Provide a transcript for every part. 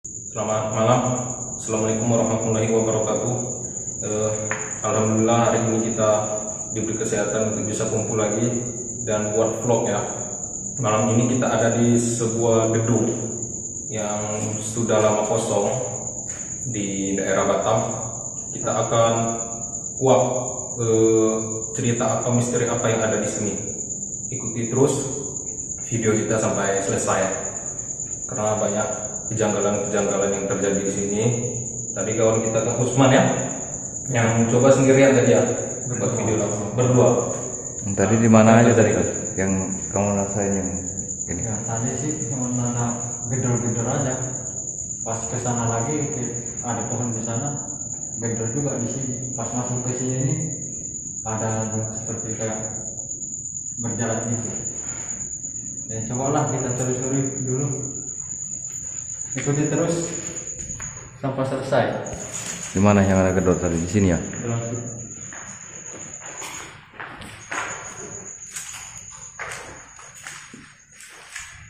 Selamat malam, Assalamualaikum warahmatullahi wabarakatuh. Alhamdulillah hari ini kita diberi kesehatan untuk bisa kumpul lagi dan buat vlog ya. Malam ini kita ada di sebuah gedung yang sudah lama kosong di daerah Batam. Kita akan kuak cerita apa misteri apa yang ada di sini. Ikuti terus video kita sampai selesai karena banyak kejanggalan-kejanggalan yang terjadi di sini. Tadi kawan kita Kang Usman ya, yang coba sendirian tadi ya, buat video langsung berdua. Tadi di mana aja tadi yang kamu rasain yang ini? Ya, tadi sih cuma ada gedor-gedor aja. Pas ke sana lagi ada pohon di sana, gedor juga di sini. Pas masuk ke sini nih ada seperti kayak berjalan gitu. Ya cobalah kita telusuri dulu. Ikuti terus sampai selesai. Di mana yang ada gedor tadi? Di sini ya?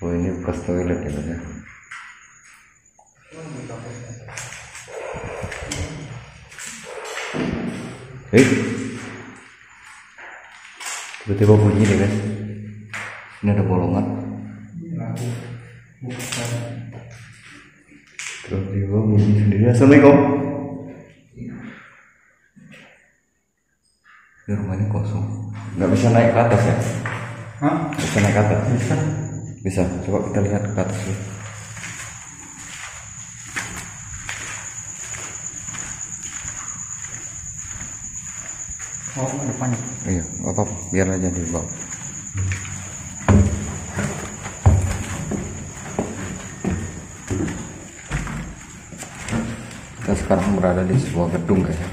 Oh, ini bekas toilet ya, Mas, ya. Tiba-tiba bunyi nih, guys. Ini ada bolongan. Tiba-tiba bunyi sendiri. Assalamualaikum. Ini rumahnya kosong. Nggak bisa naik ke atas ya? Hah? Bisa naik ke atas? Bisa. Bisa. Coba kita lihat ke atas dulu. Oh, depannya. Iya, nggak apa-apa. Biar aja di bawah. Kita sekarang berada di sebuah gedung, guys ya.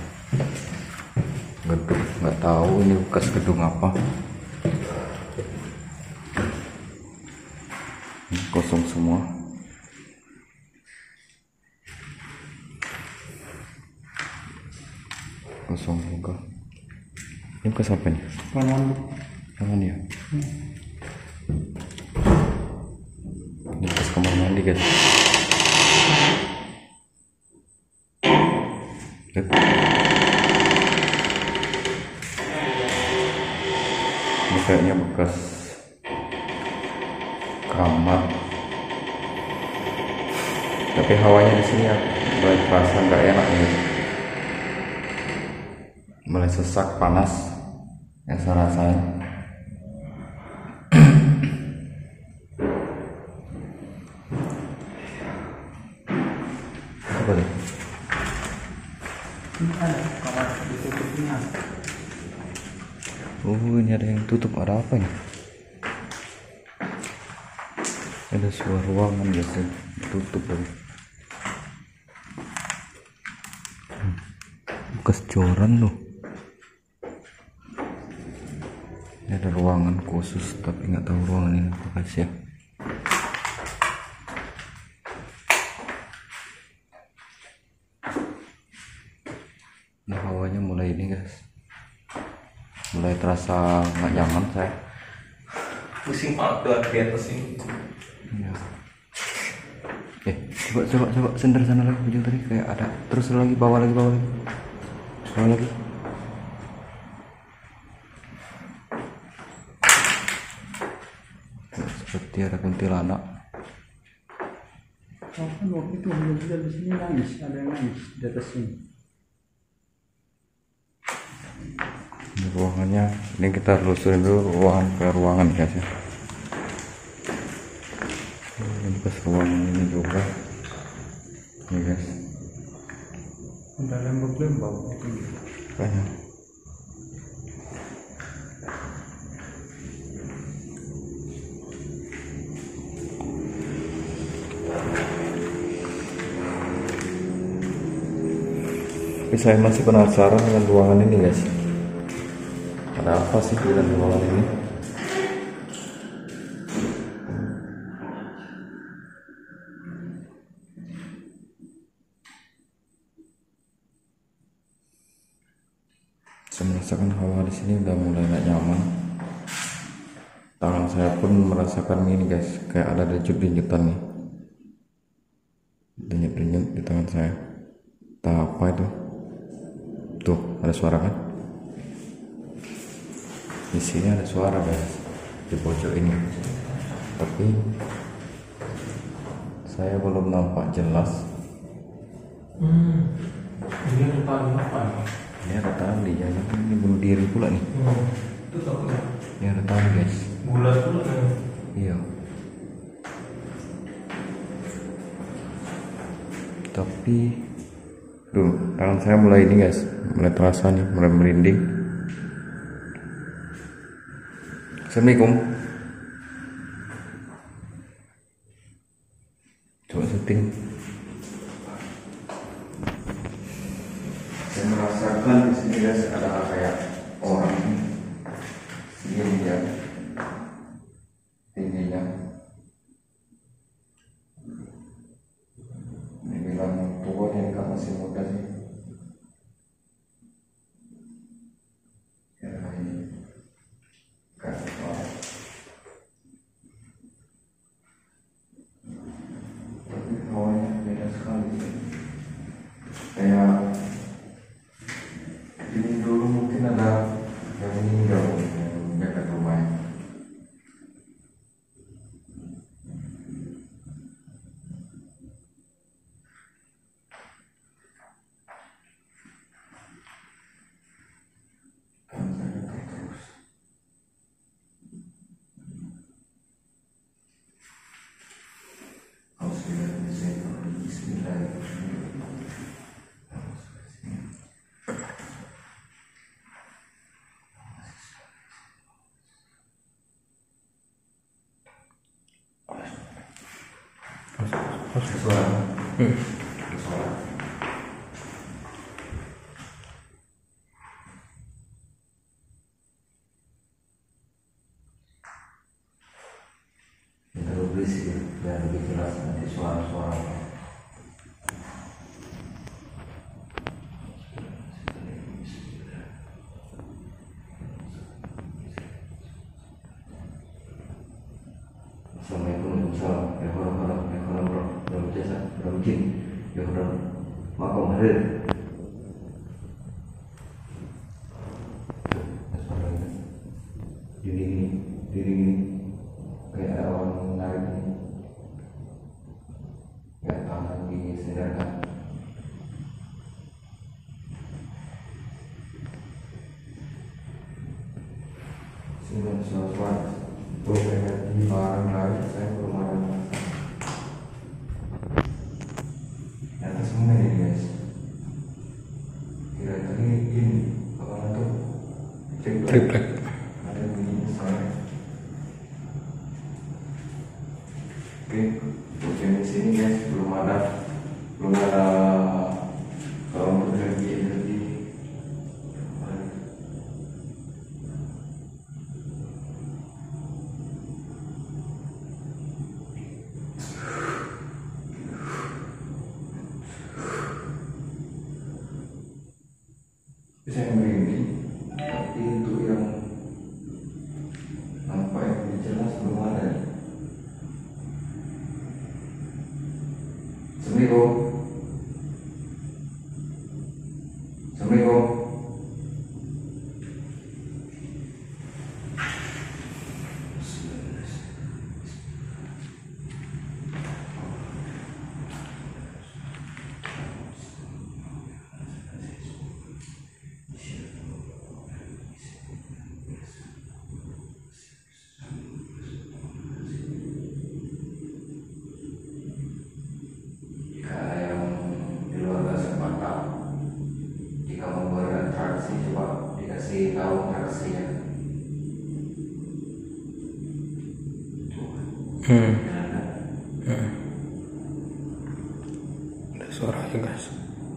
Gedung, nggak tahu ini bekas gedung apa. Ini kosong semua. Kosong juga. Ini bekas apa nih? Mana ya? Ini bekas kamar mandi, guys. Lihat. Ini kayaknya bekas kamar. Tapi hawanya di sini ya mulai terasa nggak enak nih, guys. Mulai sesak, panas yang saya rasain. Apa nih? Ini ada kamar ditutupnya. Oh, ini ada yang tutup. Ada apa ini? Ada sebuah ruangan biasa tutup tadi. Bekas joran loh. Ini ada ruangan khusus, tapi nggak tahu ruangan ini apa, guys ya. Nah, hawanya mulai ini, guys. Mulai terasa nggak nyaman saya. Pusing banget di atas ini. Ya. Coba sender sana lagi ujung tadi kayak ada. Terus lagi bawah lagi. Bawah lagi. Seperti ada kuntilanak. Oh, kan waktu itu hujan di sini nangis, ada yang nangis di atas sini. Ini ruangannya. Ini kita telusurin dulu ruangan ke ruangan, guys ya. Ini bekas ruangan ini juga. Ini, guys. Ada lembab-lembab itu. Kayaknya. Tapi saya masih penasaran dengan ruangan ini, guys. Ada apa sih di dalam ruangan ini? Saya merasakan hawa di sini udah mulai gak nyaman. Tangan saya pun merasakan ini, guys, kayak ada denyut-denyutan nih. saya. Entah apa itu. Tuh, ada suara kan? Di sini ada suara guys, di pojok ini. Tapi saya belum nampak jelas. Ini ada tali apa nih? Ini ada tali ya, ini bunuh diri pula nih. Itu takutnya Ini ada tali guys. bulat pula nih. Iya. Tapi, tangan saya mulai ini guys, mulai terasa nih, mulai merinding. Assalamualaikum. Coba syuting. Saya merasakan di sini guys ada kayak orang segini ya tingginya. Ini bilang tua nih, kan masih muda sih. Ya ini kan tapi hawanya beda sekali sih. Kayak ini dulu mungkin ada yang meninggal yang dekat rumahnya. Kan saya terus. Bismillahirrahmanirrahim. Suara. Suara. Ini terlalu berisik ya, biar lebih jelas nanti suara-suara. Assalamualaikum warahmatullahi wabarakatuh. Diri kayak ada orang menarik ini, kayak tangan disedarkan. Sini suara-suara. Tuh kayak di barang lain saya belum ada masalah. Di atas sungai ini guys. Kira tadi ini apa itu? Triplek. Ada bunyi saya. Oke, untuk di sini guys belum ada kalau untuk energi. Bisa yang merinding, tapi untuk yang nampak yang lebih jelas belum ada. Assalamualaikum. Assalamualaikum. Jika ada yang di luar kasar mata, jika mau beratraksi coba dikasih tahu atraksinya. Ada suaranya guys.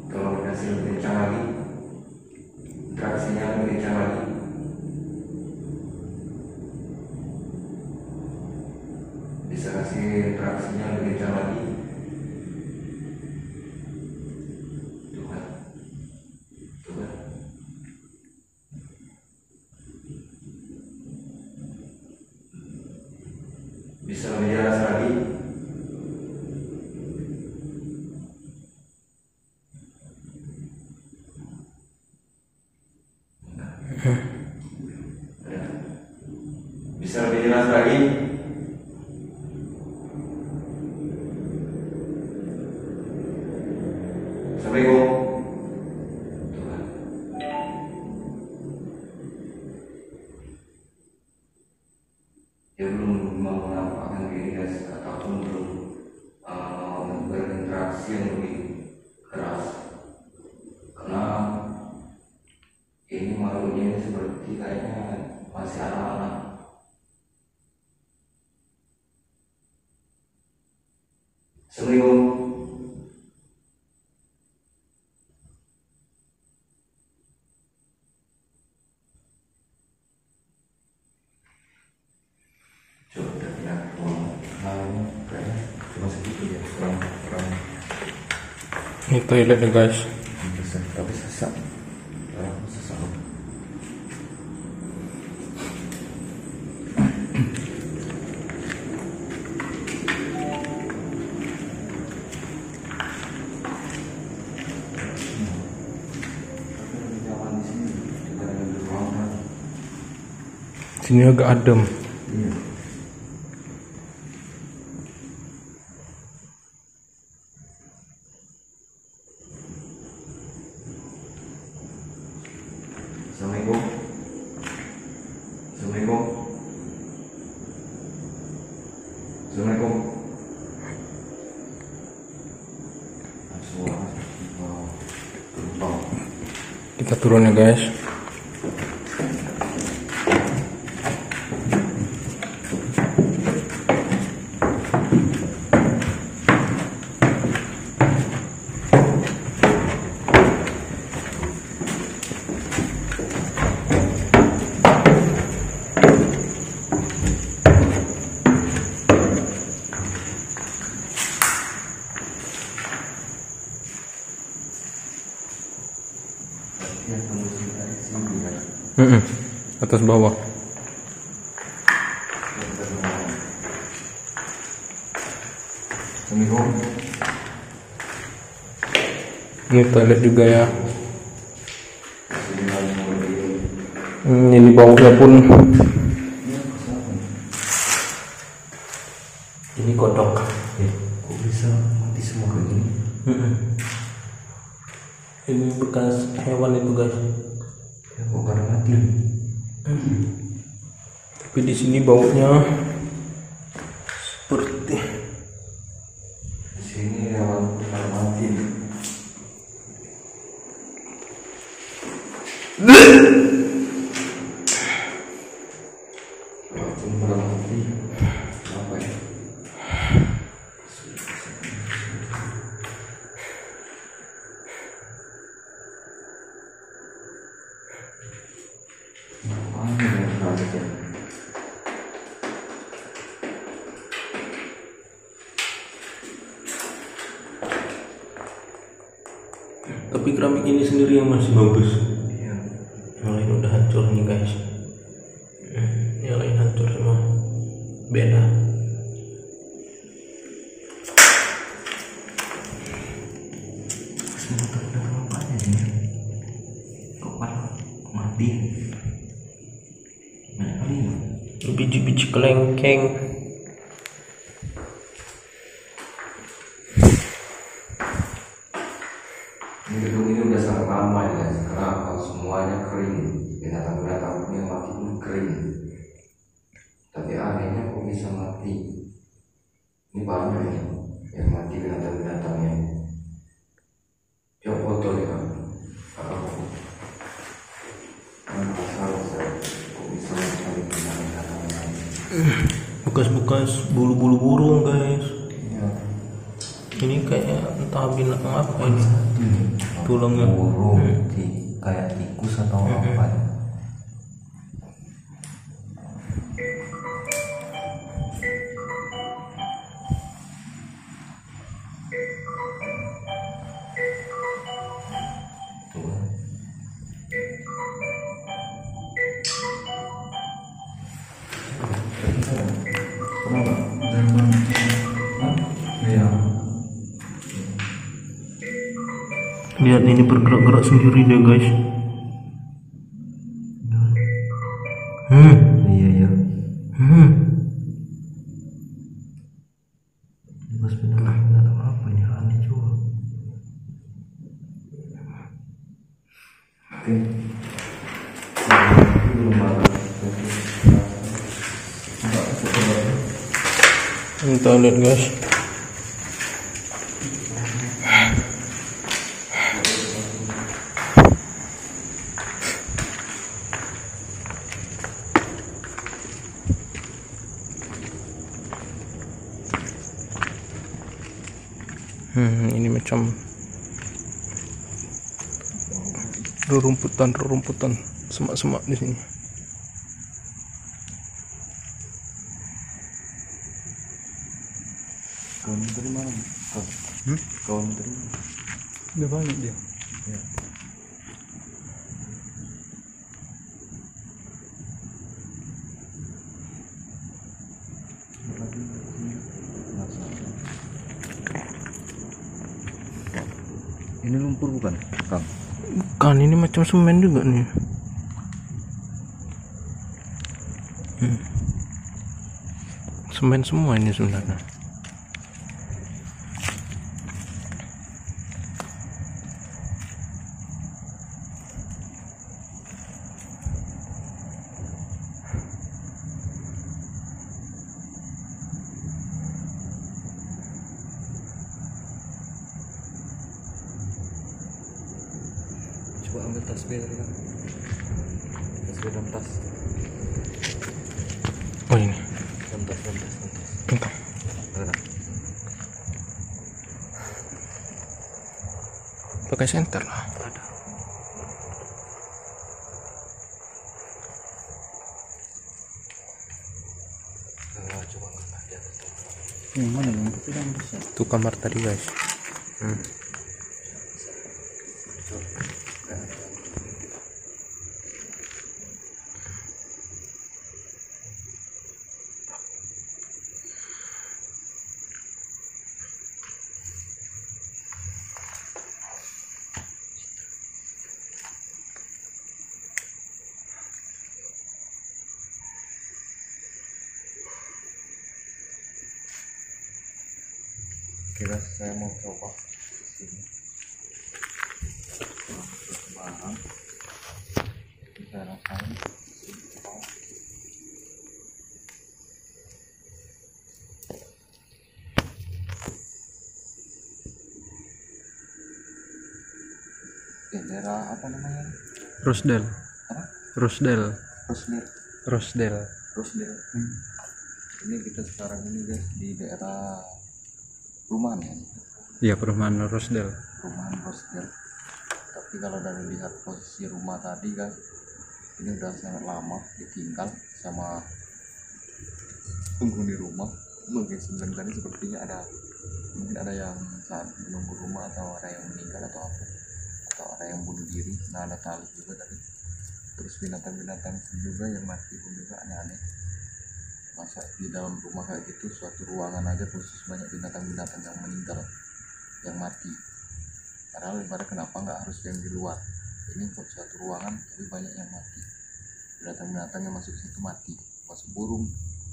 Kalau dikasih lebih kencang lagi, atraksinya lebih kencang lagi. Bisa kasih atraksinya lebih kencang lagi. Tuhan. Bisa lebih jelas lagi. jelas lagi. Assalamualaikum. Dia belum mau menampakkan diri guys, ataupun belum berinteraksi yang lebih keras, karena ini makhluknya seperti kayaknya masih anak-anak. Assalamualaikum. Coba udah pindah ke ruang lain, kayaknya cuma segitu ya, kurang Ini toiletnya guys. bisa, tapi sesak. Orang sesak. Sini agak adem. Iya. Assalamualaikum. Assalamualaikum. Assalamualaikum. Suara gerbang. Kita turun ya guys. Ya, tembus dari sini kan. Atas bawah. Assalamualaikum. Ini toilet juga ya. Sini lagi mulai ini. Ini baunya pun. Ini kodok. Kok bisa mati semua kayak gini? Ini bekas hewan itu guys. Ya kok pada mati? Tapi di sini baunya seperti Di sini hewan pada mati. Racun pada mati. Apa ya? Mana yang racun? tapi keramik ini sendiri yang masih bagus. Iya. Yang lain udah hancur nih guys. Yang lain hancur semua. Beda. Semua terkena apanya sih? Kok pada mati? Banyak kali ya? Biji-biji kelengkeng. Ini gedung ini udah sangat lama ya guys, karena semuanya kering, binatang-binatang yang mati pun kering. Tapi anehnya kok bisa mati? Ini banyak nih yang mati binatang-binatangnya. Coba foto ya kan? Kok bisa mati binatang-binatangnya? Bekas-bekas bulu-bulu burung guys. Ya. Ini kayak entah binatang apa ini. Tulangnya. Burung, kayak tikus atau apa? Lihat ini bergerak-gerak sendiri deh guys. Iya ya. Oke. Belum ada. Kita lihat guys. Ini macam rerumputan, semak-semak di sini. Kawan dari mana? Kawan dari mana? Udah banyak dia. Ya. Ini lumpur bukan, Kang? Bukan, ini macam semen juga nih. Semen semua ini sebenarnya. Coba ambil tas B tadi, Kang. Tas B dalam tas. Oh ini. Dalam tas. Entah. Ada. Pakai senter lah. Ada. Coba nggak di atas. Yang mana yang tidak bisa? Itu kamar tadi guys. Kira saya mau coba sini. Barang kita rasain. Daerah apa namanya? Rosdel. Apa? Rosdel. Rosdel. Ini kita sekarang ini guys di daerah Rumahan ya. Iya, perumahan Rosdel. Rumahan Rosdel. Tapi kalau dari lihat posisi rumah tadi guys, ini udah sangat lama ditinggal sama penghuni rumah. Mungkin sebenarnya sepertinya mungkin ada yang saat menunggu rumah, atau ada yang meninggal atau apa, atau ada yang bunuh diri. Nah, ada tali juga tadi. Terus binatang-binatang juga yang mati pun juga aneh-aneh. Masa di dalam rumah kayak gitu, suatu ruangan aja khusus banyak binatang-binatang yang meninggal, yang mati. Padahal ibarat kenapa nggak harus yang di luar? Ini kok suatu ruangan tapi banyak yang mati. Binatang-binatang yang masuk situ mati, masuk burung,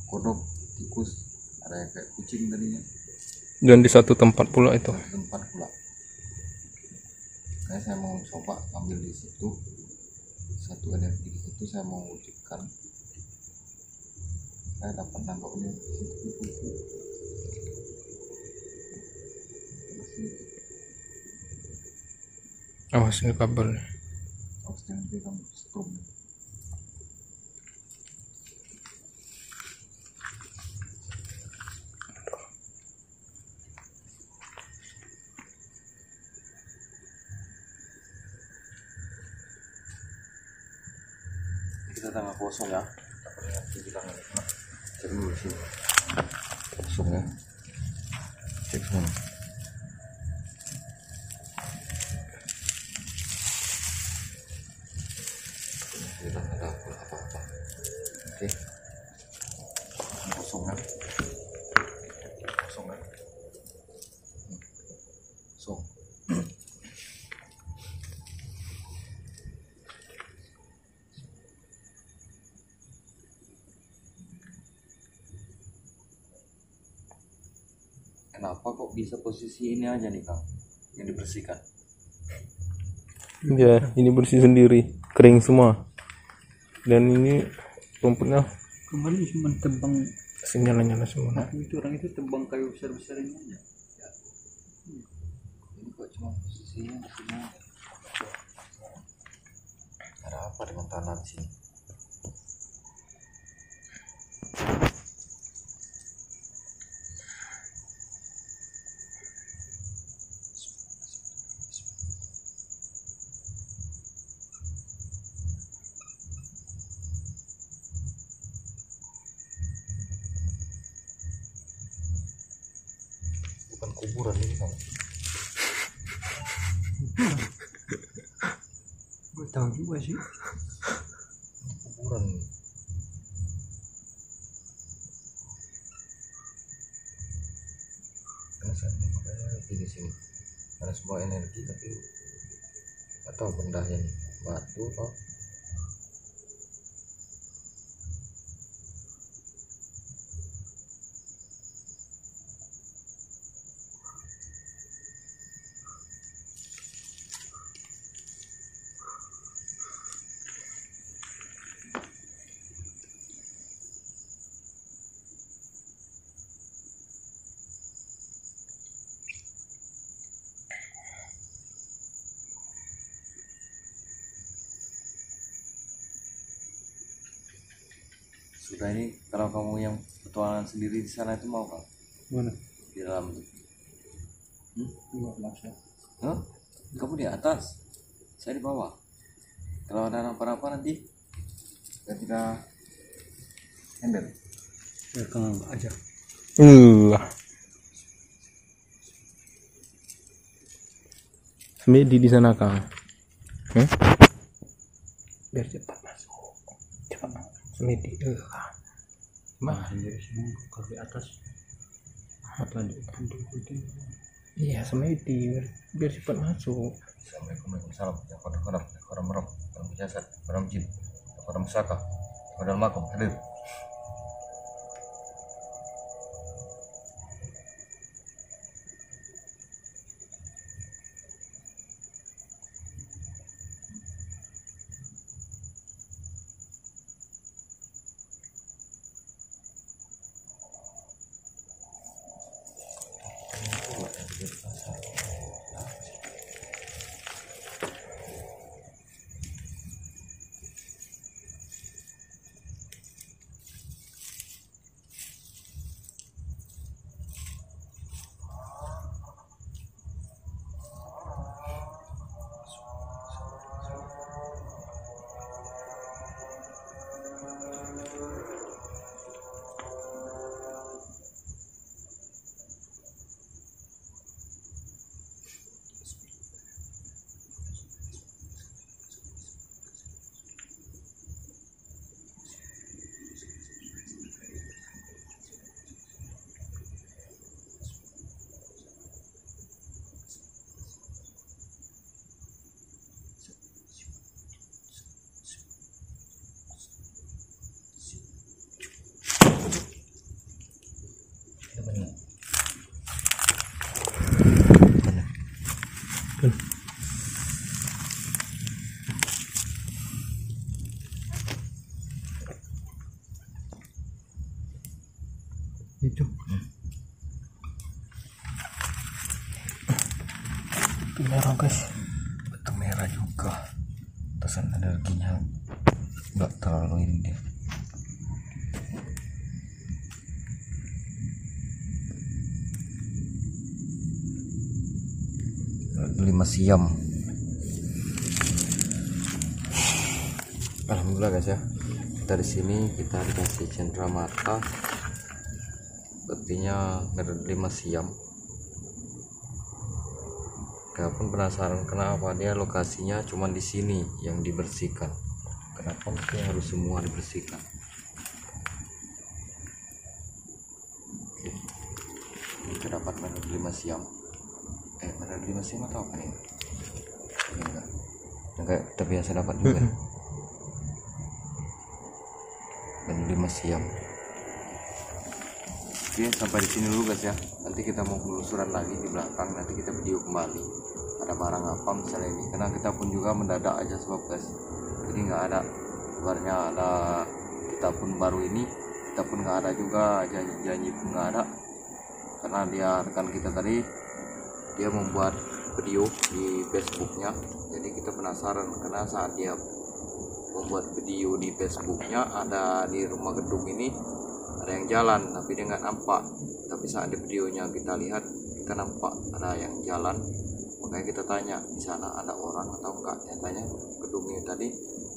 kodok, tikus, ada yang kayak kucing tadinya. Dan di satu tempat pula itu. Satu tempat pula. Nah, saya mau coba ambil di situ satu energi, di situ saya mau wujudkan. Saya dapat nangkapnya di situ. Awas ini kabel. Harus jangan pegang strum. Kita tangan kosong ya. Kita tangan cek dulu sih. Kosong ya. Cek semua. Kita nggak ada apa-apa. Oke. Kosong kan? Kosong kan? Kosong. Kenapa kok bisa posisi ini aja nih Kang yang dibersihkan? Ya, ini bersih sendiri, kering semua. Dan ini rumputnya Kemarin cuma tebang, nyala-nyala semua. itu orang itu tebang kayu besar-besar ini aja. Ini kok cuma posisinya di sini. Ada apa dengan tanah di sini? Bukan kuburan ini kan? Gue tahu juga sih. Kuburan. Karena saya makanya di sini ada sebuah energi tapi atau benda ini batu apa? Sudah ini kalau kamu yang petualangan sendiri di sana itu mau kan? Mana? Di dalam itu. Enggak masa. Hah? Kamu di atas, saya di bawah. Kalau ada apa-apa nanti kita handle. Ya kang aja. Semedi di sana, Kang. Biar cepat masuk. Cepat masuk. Semedi. Sendiri semua kalau di atas. Apa di itu? Iya, semedi biar cepat masuk. Assalamualaikum warahmatullahi wabarakatuh. Kodam roh, kodam jasad, kodam jin, kodam saka, kodam makom hadir. Itu. Itu merah, guys. Batu merah juga. Pesan energinya nggak terlalu ini deh. Lima siam. Alhamdulillah guys ya. Kita di sini kita dikasih cendera mata. Sepertinya 5 siam. Saya pun penasaran kenapa dia lokasinya cuma di sini yang dibersihkan. Kenapa mesti harus semua dibersihkan? Oke. Kita dapat 5 siam. Benar 5 siam atau apa nih? Enggak. Yang kayak kita biasa dapat juga. Benar 5 siam. Oke, sampai di sini dulu guys ya. Nanti kita mau penelusuran lagi di belakang. Nanti kita video kembali. ada barang apa misalnya ini, karena kita pun juga mendadak aja sebab guys, jadi nggak ada kabarnya ada, kita pun baru ini, kita pun nggak ada juga, janji pun nggak ada, karena dia rekan kita tadi dia membuat video di Facebooknya, jadi kita penasaran karena saat dia membuat video di Facebooknya ada di rumah gedung ini ada yang jalan tapi dia nggak nampak, tapi saat di videonya kita lihat kita nampak ada yang jalan, makanya kita tanya di sana ada orang atau enggak. Nyatanya gedung ini tadi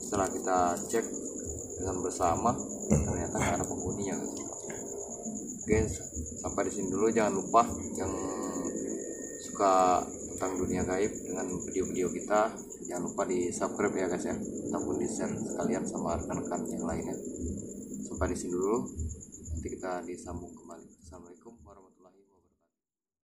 setelah kita cek dengan bersama ternyata nggak ada penghuninya. Oke, sampai di sini dulu. Jangan lupa yang suka tentang dunia gaib dengan video-video kita, jangan lupa di subscribe ya guys ya, ataupun di share sekalian sama rekan-rekan yang lainnya. Sampai di sini dulu, nanti kita disambung kembali. Assalamualaikum.